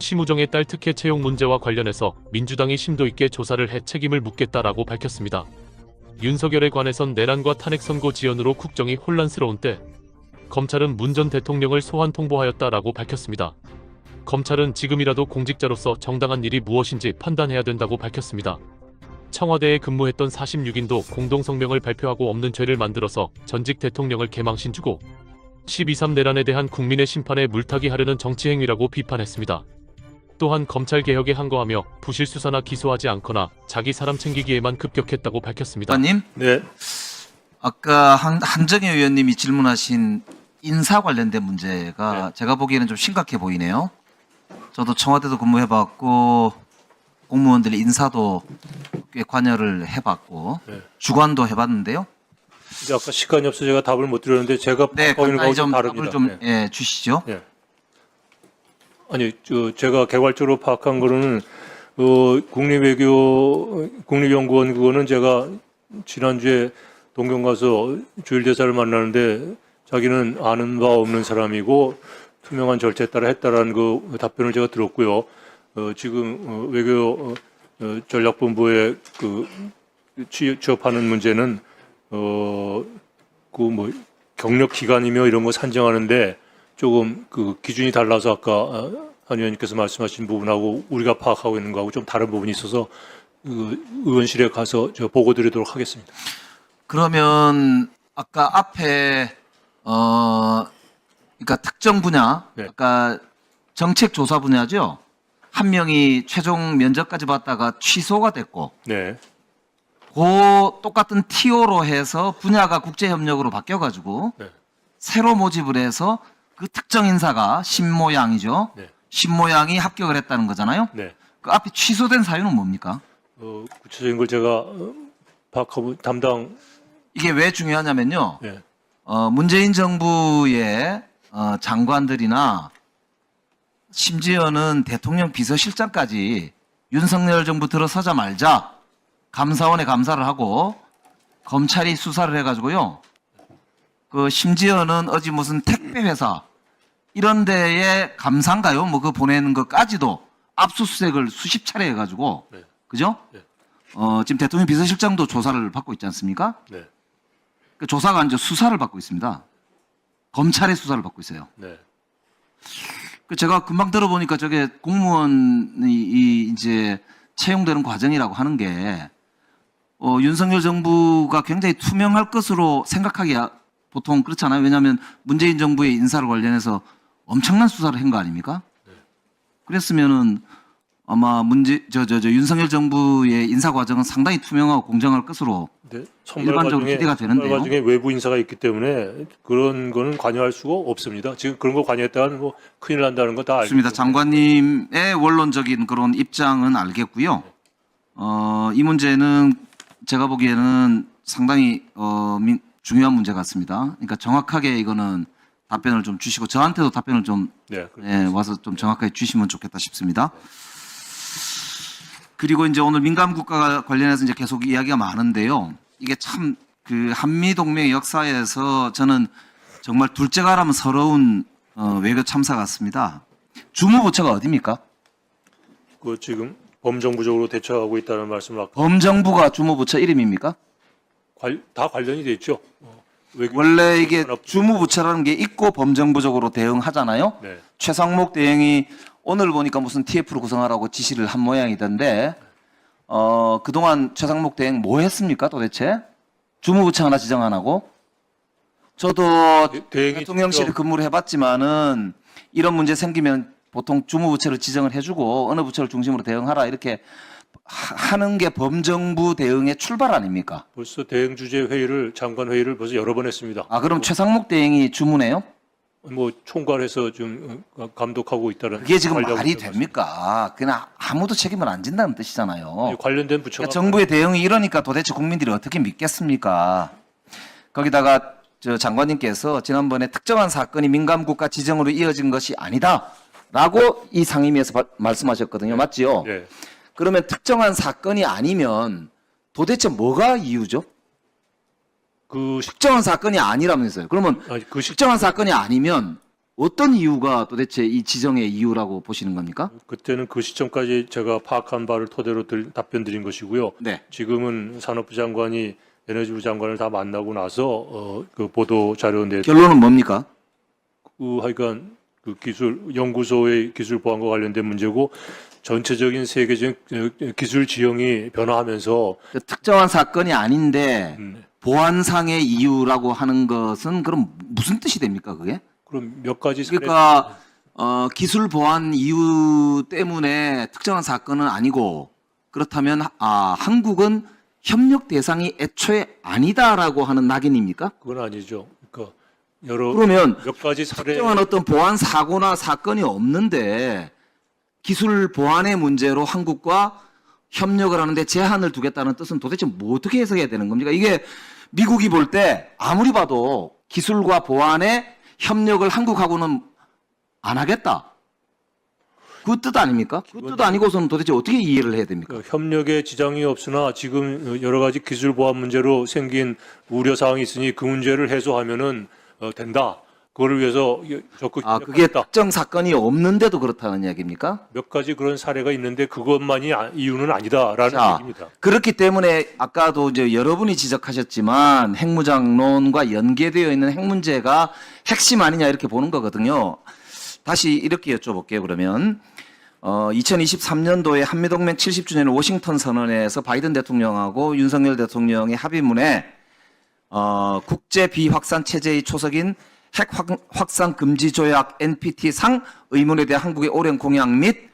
심우정의 딸 특혜 채용 문제와 관련해서 민주당이 심도 있게 조사를 해 책임을 묻겠다라고 밝혔습니다. 윤석열에 관해선 내란과 탄핵 선고 지연으로 국정이 혼란스러운 때 검찰은 문 전 대통령을 소환 통보하였다라고 밝혔습니다. 검찰은 지금이라도 공직자로서 정당한 일이 무엇인지 판단해야 된다고 밝혔습니다. 청와대에 근무했던 46인도 공동성명을 발표하고 없는 죄를 만들어서 전직 대통령을 개망신 주고 12.3 내란에 대한 국민의 심판에 물타기 하려는 정치행위라고 비판했습니다. 또한 검찰개혁에 항거하며 부실 수사나 기소하지 않거나 자기 사람 챙기기에만 급격했다고 밝혔습니다. 님, 네, 아까 한정혜 의원님이 질문하신 인사 관련된 문제가 제가 보기에는 좀 심각해 보이네요. 저도 청와대도 근무해봤고 공무원들의 인사도 꽤 관여를 해봤고 네. 주관도 해봤는데요. 이제 아까 시간이 없어서 제가 답을 못 드렸는데 제가 네, 거기는 간단히 좀 다릅니다. 답을 좀 네. 주시죠. 네. 아니, 제가 개괄적으로 파악한 거는 국립연구원 그거는 제가 지난주에 동경 가서 주일대사를 만나는데 자기는 아는 바 없는 사람이고 투명한 절차에 따라 했다라는 그 답변을 제가 들었고요. 지금 외교 전략본부에 취업하는 문제는 경력 기간이며 이런 거 산정하는데 조금 그 기준이 달라서 아까 한 의원님께서 말씀하신 부분하고 우리가 파악하고 있는 거하고 좀 다른 부분이 있어서 의원실에 가서 제가 보고 드리도록 하겠습니다. 그러면 아까 앞에 그러니까 특정 분야, 네. 아까 정책 조사 분야죠. 한 명이 최종 면접까지 봤다가 취소가 됐고, 네, 그 똑같은 TO로 해서 분야가 국제협력으로 바뀌어가지고 네. 새로 모집을 해서 그 특정 인사가 신모양이죠. 네. 신모양이 합격을 했다는 거잖아요. 네. 그 앞에 취소된 사유는 뭡니까? 구체적인 걸 제가 파악하고 담당. 이게 왜 중요하냐면요. 네. 문재인 정부의 장관들이나 심지어는 대통령 비서실장까지 윤석열 정부 들어서자마자 감사원에 감사를 하고 검찰이 수사를 해가지고요. 그 심지어는 어디 무슨 택배 회사 이런 데에 감사인가요? 뭐 그 보내는 것까지도 압수수색을 수십 차례 해가지고 네. 그죠? 네. 지금 대통령 비서실장도 조사를 받고 있지 않습니까? 네. 그 조사가 이제 수사를 받고 있습니다. 검찰의 수사를 받고 있어요. 네. 그 제가 금방 들어보니까 저게 공무원이 이제 채용되는 과정이라고 하는 게 윤석열 정부가 굉장히 투명할 것으로 생각하기야 보통 그렇잖아요. 왜냐하면 문재인 정부의 인사를 관련해서 엄청난 수사를 한 거 아닙니까? 그랬으면은 아마 윤석열 정부의 인사 과정은 상당히 투명하고 공정할 것으로 네. 일반적으로 기대가 되는데요. 선발 과정에 외부 인사가 있기 때문에 그런 거는 관여할 수가 없습니다. 지금 그런 거 관여했다가는 뭐 큰일 난다는 거 다 알고 좋습니다. 있습니다. 장관님의 원론적인 그런 입장은 알겠고요. 이 문제는 제가 보기에는 상당히 중요한 문제 같습니다. 그러니까 정확하게 이거는 답변을 좀 주시고 저한테도 답변을 좀 네. 와서 좀 정확하게 주시면 좋겠다 싶습니다. 그리고 이제 오늘 민감 국가 관련해서 이제 계속 이야기가 많은데요. 이게 참 그 한미 동맹 역사에서 저는 정말 둘째가라면 서러운 외교 참사 같습니다. 주무부처가 어디입니까? 그 지금 범정부적으로 대처하고 있다는 말씀을 아까 범정부가 주무부처 이름입니까? 다 관련이 돼 있죠. 원래 이게 주무부처라는 게 있고 범정부적으로 대응하잖아요. 네. 최상목 대행이 오늘 보니까 무슨 TF를 구성하라고 지시를 한 모양이던데 그동안 최상목 대행 뭐 했습니까 도대체? 주무부처 하나 지정 안 하고? 저도 대행이 대통령실에 직접- 근무를 해봤지만은 이런 문제 생기면 보통 주무부처를 지정을 해주고 어느 부처를 중심으로 대응하라 이렇게 하는 게 범정부 대응의 출발 아닙니까? 벌써 대행 주재 회의를 장관 회의를 벌써 여러 번 했습니다. 아 그럼 최상목 대행이 주무네요? 뭐 총괄해서 좀 감독하고 있다는. 그게 지금 관련 말이 부처가 됩니까? 그냥 아무도 책임을 안 진다는 뜻이잖아요. 있습니다. 관련된 부처가 그러니까 정부의 대응이 이러니까 도대체 국민들이 어떻게 믿겠습니까? 거기다가 저 장관님께서 지난번에 특정한 사건이 민감국가 지정으로 이어진 것이 아니다라고 이 상임위에서 말씀하셨거든요. 맞지요? 네. 그러면 특정한 사건이 아니면 도대체 뭐가 이유죠? 그 특정한 사건이 아니라면서요. 그러면 아니 그 특정한 사건이 아니면 어떤 이유가 도대체 이 지정의 이유라고 보시는 겁니까? 그때는 그 시점까지 제가 파악한 바를 토대로 답변 드린 것이고요. 네. 지금은 산업부 장관이 에너지부 장관을 다 만나고 나서 그 보도 자료 내 결론은 뭡니까? 하여간 그 기술 연구소의 기술 보안과 관련된 문제고 전체적인 세계적인 기술 지형이 변화하면서 특정한 사건이 아닌데 네. 보안상의 이유라고 하는 것은 그럼 무슨 뜻이 됩니까, 그게? 그럼 몇 가지 사례 그러니까 기술 보안 이유 때문에 특정한 사건은 아니고 그렇다면 한국은 협력 대상이 애초에 아니다라고 하는 낙인입니까? 그건 아니죠. 그러니까 여러 그러면 몇 가지 사례 특정한 어떤 보안 사고나 사건이 없는데 기술 보안의 문제로 한국과 협력을 하는데 제한을 두겠다는 뜻은 도대체 뭐 어떻게 해석해야 되는 겁니까? 이게 미국이 볼 때 아무리 봐도 기술과 보안에 협력을 한국하고는 안 하겠다. 그 뜻 아닙니까? 그 뜻 아니고서는 도대체 어떻게 이해를 해야 됩니까? 협력에 지장이 없으나 지금 여러 가지 기술 보안 문제로 생긴 우려 사항이 있으니 그 문제를 해소하면은 된다. 그거를 위해서 적극 그게 협력하겠다. 특정 사건이 없는데도 그렇다는 이야기입니까? 몇 가지 그런 사례가 있는데 그것만이 이유는 아니다라는 자, 얘기입니다. 그렇기 때문에 아까도 이제 여러분이 지적하셨지만 핵무장론과 연계되어 있는 핵 문제가 핵심 아니냐 이렇게 보는 거거든요. 다시 이렇게 여쭤볼게요. 그러면 2023년도에 한미동맹 70주년 워싱턴 선언에서 바이든 대통령하고 윤석열 대통령의 합의문에 국제 비확산 체제의 초석인 핵 확산 금지 조약 NPT 상 의문에 대한 한국의 오랜 공약 및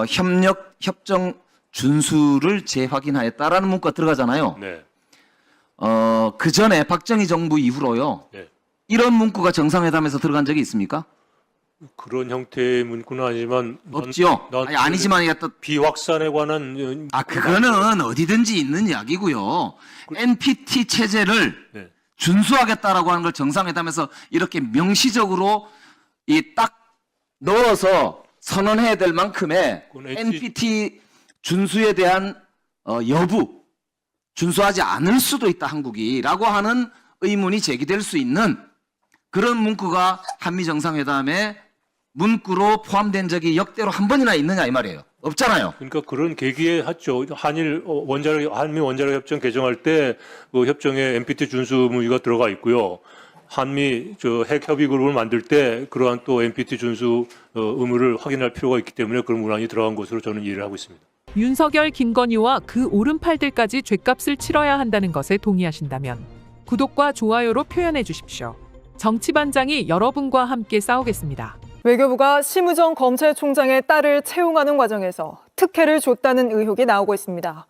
협력 협정 준수를 재확인하였다라는 문구가 들어가잖아요. 네. 그 전에 박정희 정부 이후로요. 네. 이런 문구가 정상회담에서 들어간 적이 있습니까? 그런 형태의 문구는 아니지만 없지요. 아니지만 이게 또 비확산에 관한 그거는 어디든지 있는 이야기고요. NPT 체제를 네. 준수하겠다라고 하는 걸 정상회담에서 이렇게 명시적으로 딱 넣어서 선언해야 될 만큼의 그건 NPT 준수에 대한 여부, 준수하지 않을 수도 있다 한국이라고 하는 의문이 제기될 수 있는 그런 문구가 한미 정상회담에 문구로 포함된 적이 역대로 한 번이나 있느냐 이 말이에요. 없잖아요. 그러니까 그런 계기에 했죠. 한미 원자력 협정 개정할 때 그 협정에 NPT 준수 문의가 들어가 있고요. 한미 핵 협의 그룹을 만들 때 그러한 또 NPT 준수 의무를 확인할 필요가 있기 때문에 그런 문안이 들어간 것으로 저는 이해를 하고 있습니다. 윤석열, 김건희와 그 오른팔들까지 죗값을 치러야 한다는 것에 동의하신다면 구독과 좋아요로 표현해 주십시오. 정치반장이 여러분과 함께 싸우겠습니다. 외교부가 심우정 검찰총장의 딸을 채용하는 과정에서 특혜를 줬다는 의혹이 나오고 있습니다.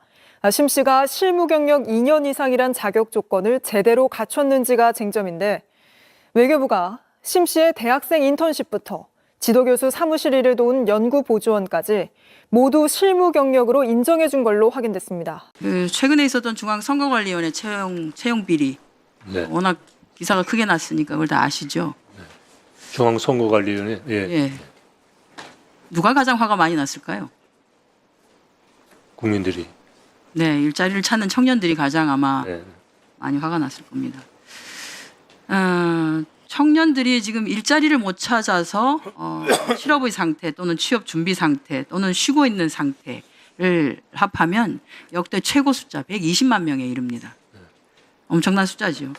심 씨가 실무 경력 2년 이상이란 자격 조건을 제대로 갖췄는지가 쟁점인데 외교부가 심 씨의 대학생 인턴십부터 지도교수 사무실 일을 도운 연구보조원까지 모두 실무 경력으로 인정해 준 걸로 확인됐습니다. 최근에 있었던 중앙선거관리위원회 채용 비리 네. 워낙 기사가 크게 났으니까 그걸 다 아시죠? 중앙선거관리위원회. 예. 예. 누가 가장 화가 많이 났을까요? 국민들이. 네, 일자리를 찾는 청년들이 가장 아마 네. 많이 화가 났을 겁니다. 청년들이 지금 일자리를 못 찾아서 실업의 상태 또는 취업 준비 상태 또는 쉬고 있는 상태를 합하면 역대 최고 숫자 120만 명에 이릅니다. 엄청난 숫자죠.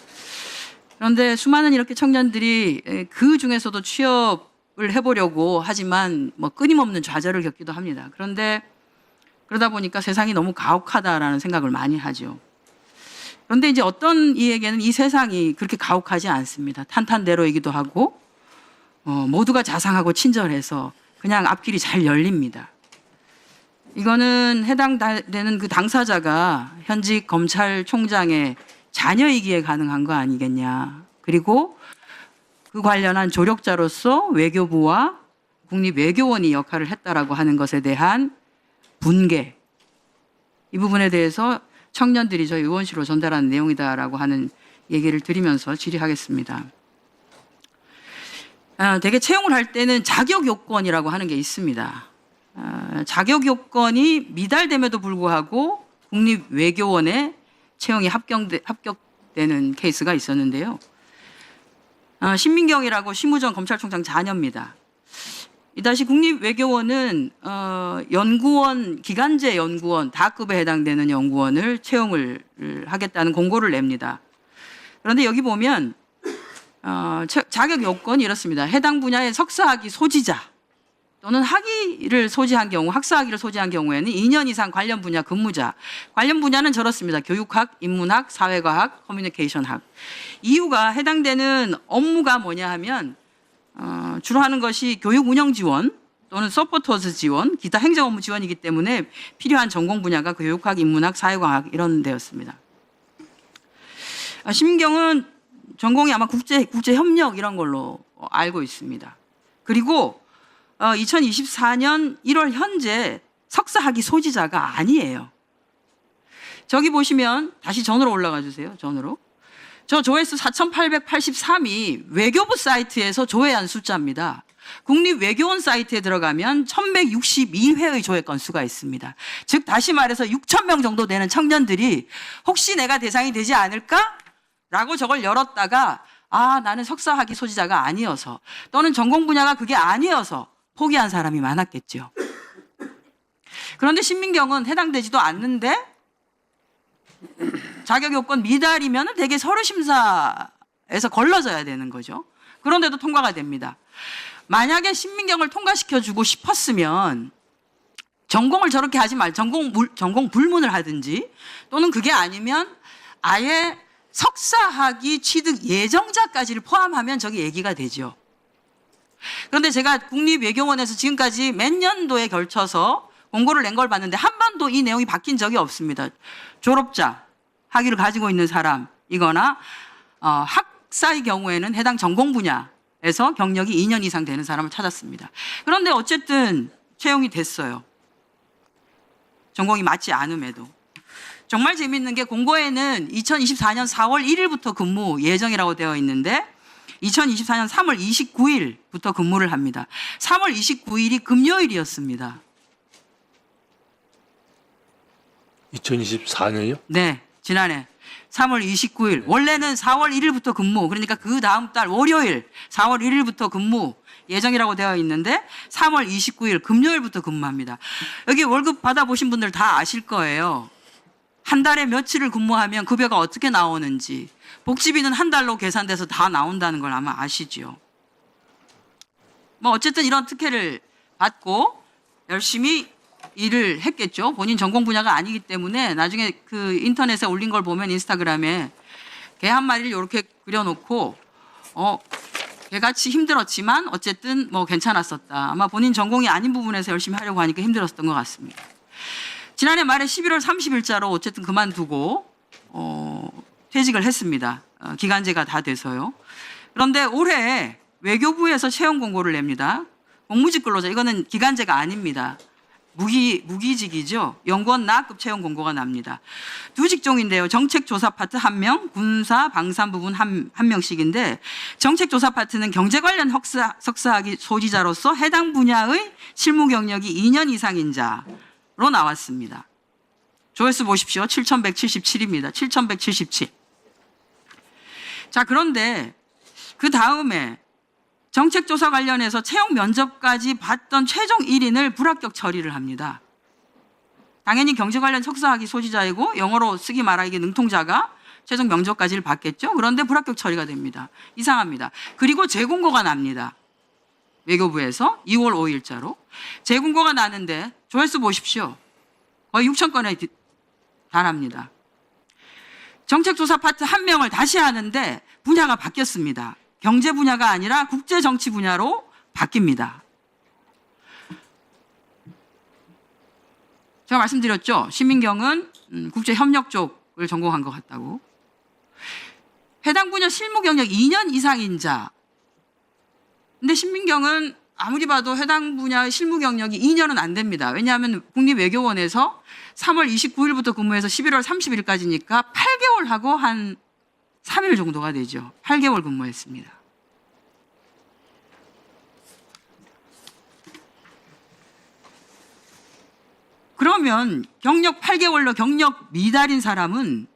그런데 수많은 이렇게 청년들이 그 중에서도 취업을 해보려고 하지만 뭐 끊임없는 좌절을 겪기도 합니다. 그런데 그러다 보니까 세상이 너무 가혹하다라는 생각을 많이 하죠. 그런데 이제 어떤 이에게는 이 세상이 그렇게 가혹하지 않습니다. 탄탄대로이기도 하고 모두가 자상하고 친절해서 그냥 앞길이 잘 열립니다. 이거는 해당되는 그 당사자가 현직 검찰총장의 자녀이기에 가능한 거 아니겠냐. 그리고 그 관련한 조력자로서 외교부와 국립외교원이 역할을 했다라고 하는 것에 대한 분개. 이 부분에 대해서 청년들이 저희 의원실로 전달하는 내용이다라고 하는 얘기를 드리면서 질의하겠습니다. 대개 채용을 할 때는 자격 요건이라고 하는 게 있습니다. 자격 요건이 미달됨에도 불구하고 국립외교원에 채용이 합격되는 케이스가 있었는데요. 신민경이라고 심우정 검찰총장 자녀입니다. 이다시 국립외교원은 연구원, 기간제 연구원, 다급에 해당되는 연구원을 채용을 하겠다는 공고를 냅니다. 그런데 여기 보면 자격 요건이 이렇습니다. 해당 분야의 석사학위 소지자 또는 학위를 소지한 경우, 학사학위를 소지한 경우에는 2년 이상 관련 분야 근무자. 관련 분야는 저렇습니다. 교육학, 인문학, 사회과학, 커뮤니케이션학. 이유가 해당되는 업무가 뭐냐 하면 주로 하는 것이 교육 운영 지원 또는 서포터즈 지원, 기타 행정 업무 지원이기 때문에 필요한 전공 분야가 교육학, 인문학, 사회과학 이런 데였습니다. 신민경은 전공이 아마 국제 협력 이런 걸로 알고 있습니다. 그리고 2024년 1월 현재 석사학위 소지자가 아니에요. 저기 보시면 다시 전으로 올라가 주세요. 전으로. 저 조회수 4,883이 외교부 사이트에서 조회한 숫자입니다. 국립외교원 사이트에 들어가면 1,162회의 조회 건수가 있습니다. 즉 다시 말해서 6,000명 정도 되는 청년들이 혹시 내가 대상이 되지 않을까? 라고 저걸 열었다가 나는 석사학위 소지자가 아니어서 또는 전공 분야가 그게 아니어서 포기한 사람이 많았겠죠. 그런데 신민경은 해당되지도 않는데 자격 요건 미달이면 대개 서류 심사에서 걸러져야 되는 거죠. 그런데도 통과가 됩니다. 만약에 신민경을 통과시켜주고 싶었으면 전공을 저렇게 하지 전공 불문을 하든지 또는 그게 아니면 아예 석사학위 취득 예정자까지를 포함하면 저게 얘기가 되죠. 그런데 제가 국립외교원에서 지금까지 몇 년도에 걸쳐서 공고를 낸 걸 봤는데 한 번도 이 내용이 바뀐 적이 없습니다. 졸업자, 학위를 가지고 있는 사람이거나 학사의 경우에는 해당 전공 분야에서 경력이 2년 이상 되는 사람을 찾았습니다. 그런데 어쨌든 채용이 됐어요. 전공이 맞지 않음에도. 정말 재밌는 게 공고에는 2024년 4월 1일부터 근무 예정이라고 되어 있는데 2024년 3월 29일부터 근무를 합니다. 3월 29일이 금요일이었습니다. 2024년이요? 네, 지난해 3월 29일. 원래는 4월 1일부터 근무, 그러니까 그 다음 달 월요일 4월 1일부터 근무 예정이라고 되어 있는데 3월 29일 금요일부터 근무합니다. 여기 월급 받아보신 분들 다 아실 거예요. 한 달에 며칠을 근무하면 급여가 어떻게 나오는지, 복지비는 한 달로 계산돼서 다 나온다는 걸 아마 아시죠. 어쨌든 이런 특혜를 받고 열심히 일을 했겠죠. 본인 전공 분야가 아니기 때문에 나중에 그 인터넷에 올린 걸 보면 인스타그램에 개 한 마리를 이렇게 그려놓고 개같이 힘들었지만 어쨌든 괜찮았었다. 아마 본인 전공이 아닌 부분에서 열심히 하려고 하니까 힘들었던 것 같습니다. 지난해 말에 11월 30일자로 어쨌든 그만두고 퇴직을 했습니다. 기간제가 다 돼서요. 그런데 올해 외교부에서 채용 공고를 냅니다. 공무직 근로자, 이거는 기간제가 아닙니다. 무기직이죠. 연구원 나급 채용 공고가 납니다. 두 직종인데요. 정책조사 파트 1명, 군사, 방산 부분 한 명씩인데 정책조사 파트는 경제 관련 석사학위 소지자로서 해당 분야의 실무 경력이 2년 이상인 자로 나왔습니다. 조회수 보십시오. 7,177입니다. 7,177. 자, 그런데 그 다음에 정책조사 관련해서 채용 면접까지 봤던 최종 1인을 불합격 처리를 합니다. 당연히 경제 관련 석사학위 소지자이고 영어로 쓰기 말하기 능통자가 최종 면접까지를 봤겠죠. 그런데 불합격 처리가 됩니다. 이상합니다. 그리고 재공고가 납니다. 외교부에서 2월 5일자로. 재공고가 나는데 조회수 보십시오. 거의 6,000건에 달합니다. 정책조사 파트 1명을 다시 하는데 분야가 바뀌었습니다. 경제 분야가 아니라 국제정치 분야로 바뀝니다. 제가 말씀드렸죠. 신민경은 국제협력 쪽을 전공한 것 같다고. 해당 분야 실무 경력 2년 이상인 자. 근데 신민경은 아무리 봐도 해당 분야의 실무 경력이 2년은 안 됩니다. 왜냐하면 국립외교원에서 3월 29일부터 근무해서 11월 30일까지니까 8개월 하고 한 3일 정도가 되죠. 8개월 근무했습니다. 그러면 경력 8개월로 경력 미달인 사람은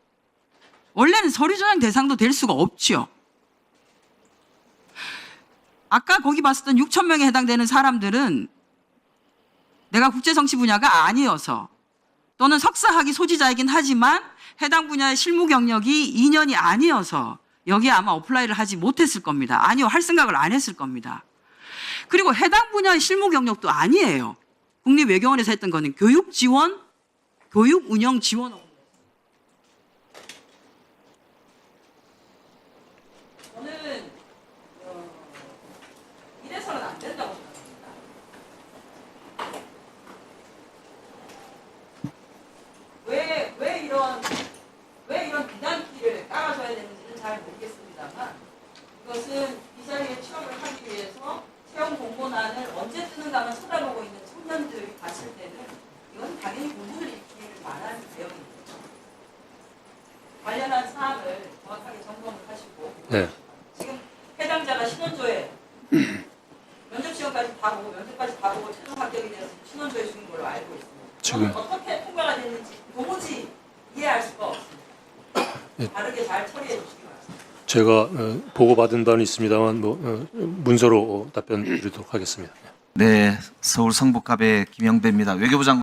원래는 서류 전형 대상도 될 수가 없죠. 아까 거기 봤었던 6천 명에 해당되는 사람들은 내가 국제정치 분야가 아니어서 또는 석사학위 소지자이긴 하지만 해당 분야의 실무 경력이 2년이 아니어서 여기에 아마 어플라이를 하지 못했을 겁니다. 아니요, 할 생각을 안 했을 겁니다. 그리고 해당 분야의 실무 경력도 아니에요. 국립외교원에서 했던 거는 교육 지원, 교육 운영 지원 업무. 저는 이래서는 안 된다고 생각합니다. 왜 이런 비단키를 깔아줘야 되는지는 잘 모르겠습니다만 이것은 이 자리에 취업을 하기 위해서 채용 공고란을 언제 뜨는가만 쳐다보고 있는 청년들이 봤을 때는 이건 당연히 공분을 일으킬 만한 내용입니다. 관련한 사항을 정확하게 점검을 하시고 네. 지금 해당자가 신원조회 면접 시험까지 다 보고 면접까지 다 보고 최종 합격이 되어서 신원조회 중인 걸로 알고 있습니다. 지금 어떻게 통과가 됐는지 도무지 이해할 수가 없습니다. 바르게 잘 처리해 주시기 바랍니다. 제가 보고받은 바는 있습니다만 문서로 답변 드리도록 하겠습니다. 네, 서울 성북갑의 김영배입니다. 외교부 장관.